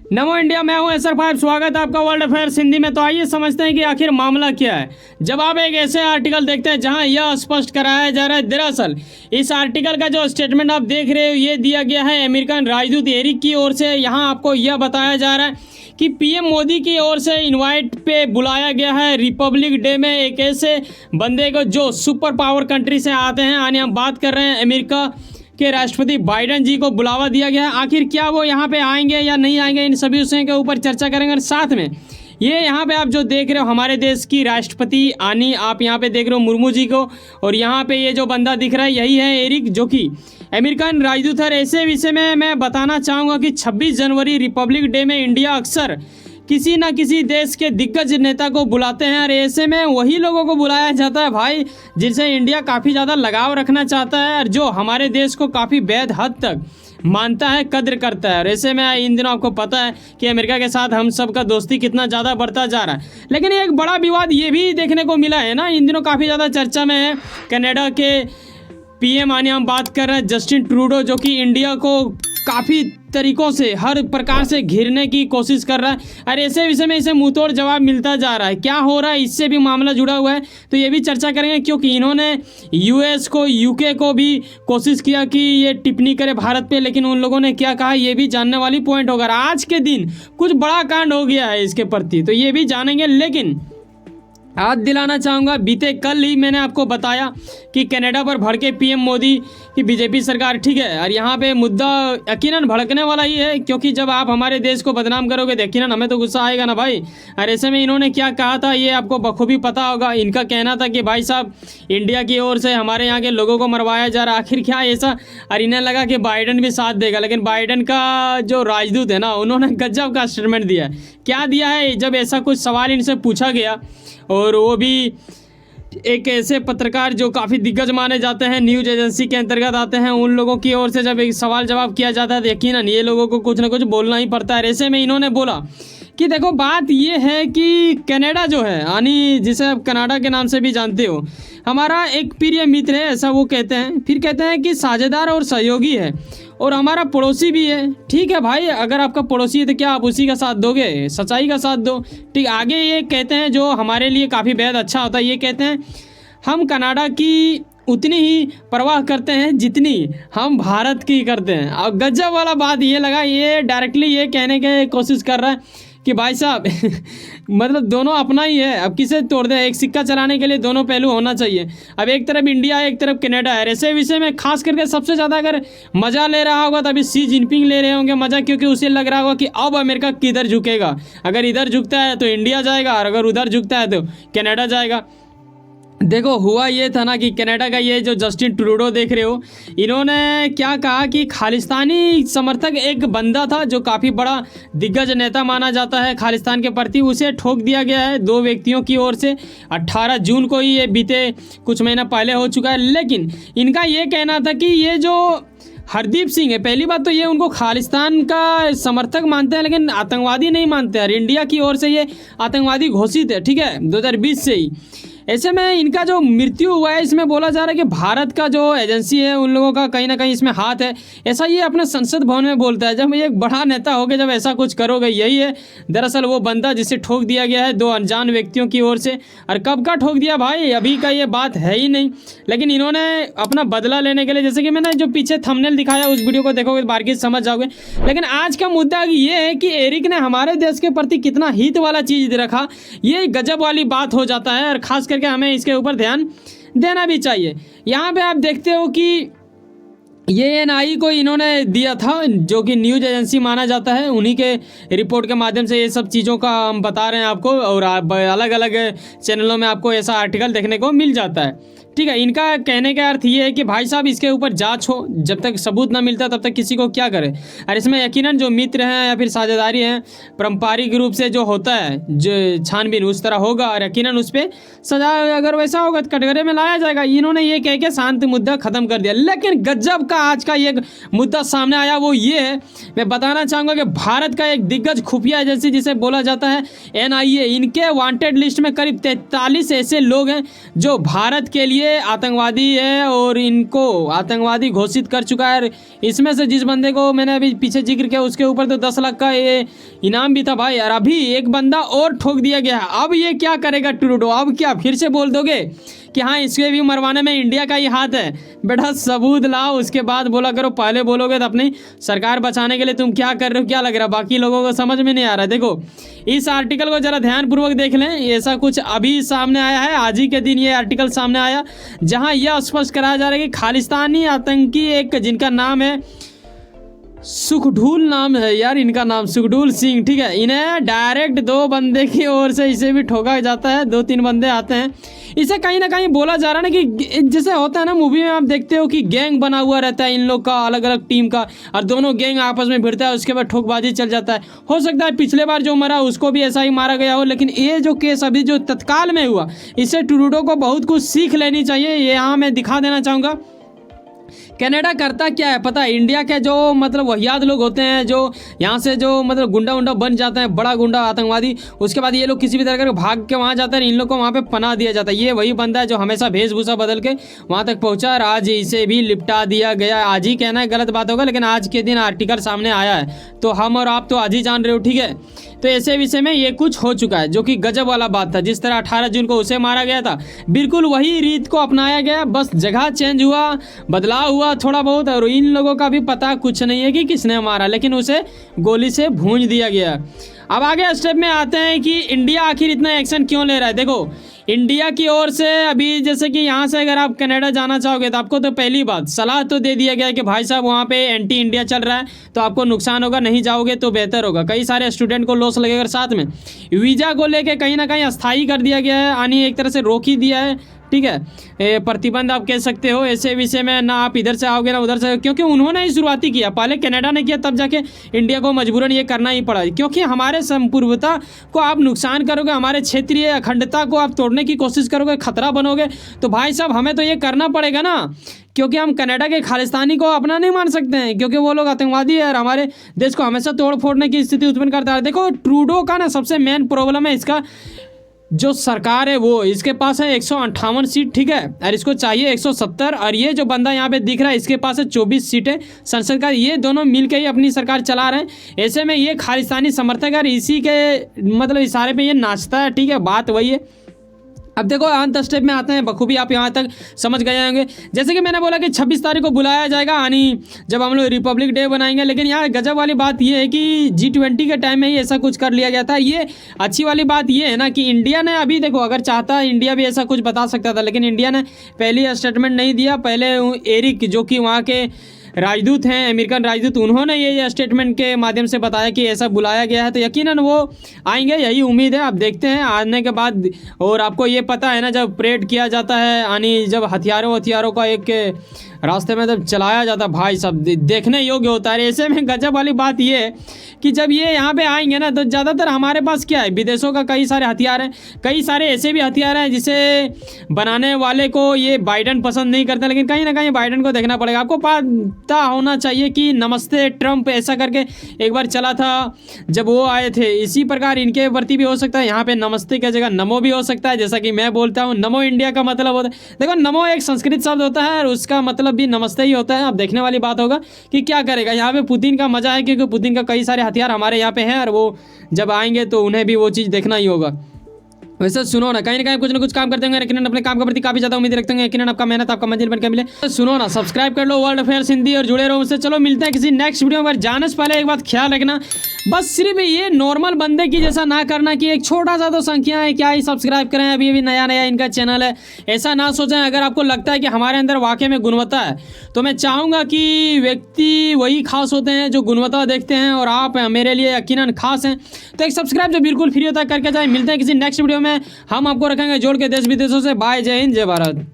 नमो India, मैं हूं SR5। स्वागत है आपका वर्ल्ड अफेयर्स हिंदी में। तो आइए समझते हैं कि आखिर मामला क्या है। जब आप एक ऐसे आर्टिकल देखते हैं जहां यह स्पष्ट कराया जा रहा है, दरअसल इस आर्टिकल का जो स्टेटमेंट आप देख रहे हो ये दिया गया है अमेरिकन राजदूत एरिक की ओर से। यहां आपको यह बताया जा रहा है कि पीएम मोदी की ओर से इनवाइट पे बुलाया गया है रिपब्लिक डे में एक ऐसे बंदे को जो सुपर पावर कंट्री से आते हैं। यानी हम बात कर रहे हैं अमेरिका के राष्ट्रपति बाइडेन जी को बुलावा दिया गया है। आखिर क्या वो यहाँ पे आएंगे या नहीं आएंगे, इन सभी विषयों के ऊपर चर्चा करेंगे। और साथ में ये यहाँ पे आप जो देख रहे हो हमारे देश की राष्ट्रपति आनी, आप यहाँ पे देख रहे हो मुर्मू जी को, और यहाँ पे ये जो बंदा दिख रहा है यही है एरिक, जो कि अमेरिकन राजदूत है। ऐसे विषय में मैं बताना चाहूँगा कि 26 जनवरी रिपब्लिक डे में इंडिया अक्सर किसी न किसी देश के दिग्गज नेता को बुलाते हैं, और ऐसे में वही लोगों को बुलाया जाता है भाई जिनसे इंडिया काफ़ी ज़्यादा लगाव रखना चाहता है और जो हमारे देश को काफ़ी बेहद हद तक मानता है, कद्र करता है। और ऐसे में इन दिनों आपको पता है कि अमेरिका के साथ हम सब का दोस्ती कितना ज़्यादा बढ़ता जा रहा है। लेकिन एक बड़ा विवाद ये भी देखने को मिला है ना, इन दिनों काफ़ी ज़्यादा चर्चा में है। कनाडा के पीएम आने हम बात कर रहे हैं जस्टिन ट्रूडो, जो कि इंडिया को काफ़ी तरीक़ों से हर प्रकार से घिरने की कोशिश कर रहा है, और ऐसे विषय में इसे मुंहतोड़ जवाब मिलता जा रहा है। क्या हो रहा है इससे भी मामला जुड़ा हुआ है, तो ये भी चर्चा करेंगे, क्योंकि इन्होंने यूएस को, यूके को भी कोशिश किया कि ये टिप्पणी करे भारत पे, लेकिन उन लोगों ने क्या कहा ये भी जानने वाली पॉइंट होगा। आज के दिन कुछ बड़ा कांड हो गया है इसके प्रति, तो ये भी जानेंगे। लेकिन याद दिलाना चाहूँगा, बीते कल ही मैंने आपको बताया कि कनाडा पर भड़के पीएम मोदी की बीजेपी सरकार, ठीक है। और यहाँ पे मुद्दा यकीनन भड़कने वाला ही है, क्योंकि जब आप हमारे देश को बदनाम करोगे तो यकीनन हमें तो गुस्सा आएगा ना भाई। और ऐसे में इन्होंने क्या कहा था ये आपको बखूबी पता होगा। इनका कहना था कि भाई साहब इंडिया की ओर से हमारे यहाँ के लोगों को मरवाया जा रहा, आखिर क्या ऐसा। और इन्हें लगा कि बाइडेन भी साथ देगा, लेकिन बाइडेन का जो राजदूत है ना, उन्होंने गजब का स्टेटमेंट दिया है। क्या दिया है, जब ऐसा कुछ सवाल इनसे पूछा गया, और वो भी एक ऐसे पत्रकार जो काफ़ी दिग्गज माने जाते हैं, न्यूज़ एजेंसी के अंतर्गत आते हैं, उन लोगों की ओर से जब एक सवाल जवाब किया जाता है तो यकीनन ये लोगों को कुछ ना कुछ बोलना ही पड़ता है। ऐसे में इन्होंने बोला कि देखो बात ये है कि कनाडा जो है, यानी जिसे आप कनाडा के नाम से भी जानते हो, हमारा एक प्रिय मित्र है, ऐसा वो कहते हैं। फिर कहते हैं कि साझेदार और सहयोगी है, और हमारा पड़ोसी भी है। ठीक है भाई, अगर आपका पड़ोसी है तो क्या आप उसी का साथ दोगे? सच्चाई का साथ दो। ठीक, आगे ये कहते हैं जो हमारे लिए काफ़ी बेहद अच्छा होता है, ये कहते हैं हम कनाडा की उतनी ही परवाह करते हैं जितनी हम भारत की करते हैं। अब गजब वाला बात ये लगा, ये डायरेक्टली ये कहने की कोशिश कर रहा है कि भाई साहब मतलब दोनों अपना ही है, अब किसे तोड़ दे। एक सिक्का चलाने के लिए दोनों पहलू होना चाहिए। अब एक तरफ इंडिया है, एक तरफ कनाडा है। ऐसे विषय में खास करके सबसे ज़्यादा अगर मज़ा ले रहा होगा तो अभी शी जिनपिंग ले रहे होंगे मज़ा, क्योंकि उसे लग रहा होगा कि अब अमेरिका किधर झुकेगा। अगर इधर झुकता है तो इंडिया जाएगा, और अगर उधर झुकता है तो कनाडा जाएगा। देखो हुआ ये था ना कि कनाडा का ये जो जस्टिन ट्रूडो देख रहे हो, इन्होंने क्या कहा कि खालिस्तानी समर्थक एक बंदा था जो काफ़ी बड़ा दिग्गज नेता माना जाता है खालिस्तान के प्रति, उसे ठोक दिया गया है दो व्यक्तियों की ओर से। 18 जून को ही ये बीते कुछ महीना पहले हो चुका है। लेकिन इनका ये कहना था कि ये जो हरदीप सिंह है, पहली बात तो ये उनको खालिस्तान का समर्थक मानते हैं, लेकिन आतंकवादी नहीं मानते हैं। इंडिया की ओर से ये आतंकवादी घोषित है, ठीक है, 2020 से ही। ऐसे में इनका जो मृत्यु हुआ है इसमें बोला जा रहा है कि भारत का जो एजेंसी है उन लोगों का कहीं ना कहीं इसमें हाथ है, ऐसा ये अपने संसद भवन में बोलता है। जब ये एक बड़ा नेता हो गए, जब ऐसा कुछ करोगे, यही है दरअसल वो बंदा जिसे ठोक दिया गया है दो अनजान व्यक्तियों की ओर से। और कब का ठोक दिया भाई, अभी का ये बात है ही नहीं। लेकिन इन्होंने अपना बदला लेने के लिए, जैसे कि मैंने जो पीछे थंबनेल दिखाया उस वीडियो को देखोगे तो बारीकी समझ जाओगे। लेकिन आज का मुद्दा ये है कि एरिक ने हमारे देश के प्रति कितना हित वाला चीज़ रखा, ये गजब वाली बात हो जाता है। और ख़ास करके हमें इसके ऊपर ध्यान देना भी चाहिए। यहाँ पे आप देखते हो कि ये एनआई को इन्होंने दिया था, जो कि न्यूज़ एजेंसी माना जाता है, उन्हीं के रिपोर्ट के माध्यम से ये सब चीज़ों का हम बता रहे हैं आपको, और अलग अलग चैनलों में आपको ऐसा आर्टिकल देखने को मिल जाता है। ठीक है, इनका कहने का अर्थ ये है कि भाई साहब इसके ऊपर जांच हो, जब तक सबूत ना मिलता तब तक किसी को क्या करे। और इसमें यकीनन जो मित्र हैं या फिर साझेदारी हैं, पारंपरिक रूप से जो होता है जो छानबीन उस तरह होगा, और यकीनन उस पर सजा अगर वैसा होगा तो कटघरे में लाया जाएगा। इन्होंने ये कह के शांत मुद्दा ख़त्म कर दिया। लेकिन गजब का आज का ये मुद्दा सामने आया, वो ये है, मैं बताना चाहूँगा कि भारत का एक दिग्गज खुफिया एजेंसी जिसे बोला जाता है NIA, इनके वांटेड लिस्ट में करीब 43 ऐसे लोग हैं जो भारत के लिए ये आतंकवादी है और इनको आतंकवादी घोषित कर चुका है। इसमें से जिस बंदे को मैंने अभी पीछे जिक्र किया उसके ऊपर तो 10 लाख का ये इनाम भी था भाई यार। अभी एक बंदा और ठोक दिया गया है। अब ये क्या करेगा ट्रूडो? अब क्या फिर से बोल दोगे कि हाँ इसके भी मरवाने में इंडिया का ही हाथ है? बेटा सबूत लाओ, उसके बाद बोला करो। पहले बोलोगे तो अपनी सरकार बचाने के लिए तुम क्या कर रहे हो क्या लग रहा है, बाकी लोगों को समझ में नहीं आ रहा है। देखो इस आर्टिकल को जरा ध्यानपूर्वक देख लें। ऐसा कुछ अभी सामने आया है, आज ही के दिन ये आर्टिकल सामने आया, जहां यह स्पष्ट कराया जा रहा है कि खालिस्तानी आतंकी एक जिनका नाम है सुखडूल नाम है यार, इनका नाम सुखडूल सिंह, ठीक है, इन्हें डायरेक्ट 2 बंदे की ओर से इसे भी ठोका जाता है। 2-3 बंदे आते हैं। इसे कहीं ना कहीं बोला जा रहा है ना कि जैसे होता है ना मूवी में आप देखते हो कि गैंग बना हुआ रहता है इन लोग का, अलग अलग टीम का, और दोनों गैंग आपस में भिड़ता है, उसके बाद ठोकबाजी चल जाता है। हो सकता है पिछले बार जो मरा उसको भी ऐसा ही मारा गया हो, लेकिन ये जो केस अभी जो तत्काल में हुआ, इससे ट्रूडो को बहुत कुछ सीख लेनी चाहिए। ये यहाँ मैं दिखा देना चाहूँगा कनाडा करता क्या है पता है। इंडिया के जो मतलब वहियात लोग होते हैं, जो यहाँ से जो मतलब गुंडा उंडा बन जाते हैं, बड़ा गुंडा आतंकवादी, उसके बाद ये लोग किसी भी तरह का भाग के वहाँ जाते हैं, इन लोग को वहाँ पे पनाह दिया जाता है। ये वही बंदा है जो हमेशा वेशभूषा बदल के वहाँ तक पहुँचा और आज इसे भी लिपटा दिया गया। आज ही कहना है गलत बात होगा, लेकिन आज के दिन आर्टिकल सामने आया है तो हम और आप तो आज ही जान रहे हो, ठीक है। तो ऐसे विषय में ये कुछ हो चुका है जो कि गजब वाला बात था। जिस तरह 18 जून को उसे मारा गया था, बिल्कुल वही रीत को अपनाया गया, बस जगह चेंज हुआ, बदलाव हुआ थोड़ा बहुत, और इन लोगों का भी पता कुछ नहीं है कि किसने मारा, लेकिन उसे गोली से भूंज दिया गया। अब आगे स्टेप में आते हैं कि इंडिया आखिर इतना एक्शन क्यों ले रहा है। देखो इंडिया की ओर से अभी जैसे कि यहाँ से अगर आप कनाडा जाना चाहोगे तो आपको तो पहली बात सलाह तो दे दिया गया है कि भाई साहब वहाँ पे एंटी इंडिया चल रहा है तो आपको नुकसान होगा, नहीं जाओगे तो बेहतर होगा। कई सारे स्टूडेंट को लॉस लगेगा। साथ में वीज़ा को लेके कहीं ना कहीं अस्थायी कर दिया गया है, यानी एक तरह से रोक ही दिया है, ठीक है, प्रतिबंध आप कह सकते हो। ऐसे विषय में ना आप इधर से आओगे ना उधर से, क्योंकि उन्होंने ही शुरुआती किया, पहले कनाडा ने किया, तब जाके इंडिया को मजबूरन ये करना ही पड़ा, क्योंकि हमारे संप्रभुता को आप नुकसान करोगे, हमारे क्षेत्रीय अखंडता को आप तोड़ने की कोशिश करोगे, खतरा बनोगे, तो भाई साहब हमें तो ये करना पड़ेगा ना, क्योंकि हम कनाडा के खालिस्तानी को अपना नहीं मान सकते हैं, क्योंकि वो लोग आतंकवादी है और हमारे देश को हमेशा तोड़ फोड़ने की स्थिति उत्पन्न करता है। देखो ट्रूडो का ना सबसे मेन प्रॉब्लम है इसका जो सरकार है वो, इसके पास है 158 सीट, ठीक है, और इसको चाहिए 170, और ये जो बंदा यहाँ पे दिख रहा है इसके पास है 24 सीटें संसद का। ये दोनों मिलकर ही अपनी सरकार चला रहे हैं। ऐसे में ये खालिस्तानी समर्थक और इसी के मतलब इशारे पे ये नाचता है, ठीक है, बात वही है। अब देखो अंत स्टेप में आते हैं, बखूबी आप यहाँ तक समझ गए होंगे। जैसे कि मैंने बोला कि 26 तारीख को बुलाया जाएगा, यानी जब हम लोग रिपब्लिक डे बनाएंगे, लेकिन यहाँ गजब वाली बात ये है कि G20 के टाइम में ही ऐसा कुछ कर लिया गया था। ये अच्छी वाली बात ये है ना कि इंडिया ने अभी देखो अगर चाहता इंडिया भी ऐसा कुछ बता सकता था, लेकिन इंडिया ने पहले स्टेटमेंट नहीं दिया। पहले एरिक जो कि वहाँ के राजदूत हैं, अमेरिकन राजदूत, उन्होंने ये स्टेटमेंट के माध्यम से बताया कि ऐसा बुलाया गया है, तो यकीनन वो आएंगे, यही उम्मीद है। अब देखते हैं आने के बाद। और आपको ये पता है ना जब परेड किया जाता है, यानी जब हथियारों का एक रास्ते में जब चलाया जाता भाई सब देखने योग्य होता है। ऐसे में गजब वाली बात ये है कि जब ये यहाँ पे आएंगे ना तो ज़्यादातर हमारे पास क्या है, विदेशों का कई सारे हथियार हैं, कई सारे ऐसे भी हथियार हैं जिसे बनाने वाले को ये बाइडन पसंद नहीं करता, लेकिन कहीं ना कहीं बाइडन को देखना पड़ेगा। आपको पता होना चाहिए कि नमस्ते ट्रंप ऐसा करके एक बार चला था जब वो आए थे, इसी प्रकार इनके प्रति भी हो सकता है। यहाँ पे नमस्ते की जगह नमो भी हो सकता है, जैसा कि मैं बोलता हूँ नमो इंडिया का मतलब होता है, देखो नमो एक संस्कृत शब्द होता है और उसका मतलब भी नमस्ते ही होता है। अब देखने वाली बात होगा कि क्या करेगा। यहाँ पे पुतिन का मजा है क्योंकि पुतिन का कई सारे हथियार हमारे यहाँ पे हैं और वो जब आएंगे तो उन्हें भी वो चीज़ देखना ही होगा। वैसे सुनो ना कहीं कुछ ना कुछ काम करते होंगे, लेकिन अपने काम के प्रति काफी ज्यादा उम्मीद रखते होंगे, लेकिन आपका मेहनत आपका मंजिल बन के मिले। तो सुनो ना सब्सक्राइब कर लो वर्ल्ड अफेयर्स हिंदी और जुड़े रहो उससे। चलो मिलते हैं किसी नेक्स्ट वीडियो में। जाने से पहले एक बात ख्याल रखना, बस सिर्फ ये नॉर्मल बंदे की जैसा ना करना कि एक छोटा सा तो संख्या है क्या ही सब्सक्राइब करें, अभी अभी नया इनका चैनल है, ऐसा ना सोचें। अगर आपको लगता है कि हमारे अंदर वाकई में गुणवत्ता है तो मैं चाहूँगा कि व्यक्ति वही खास होते हैं जो गुणवत्ता देखते हैं, और आप मेरे लिए यकीनन खास हैं। तो एक सब्सक्राइब जो बिल्कुल फ्री होता है करके जाए। मिलते हैं किसी नेक्स्ट वीडियो में, हम आपको रखेंगे जोड़ के देश विदेशों से। बाय, जय हिंद, जय भारत।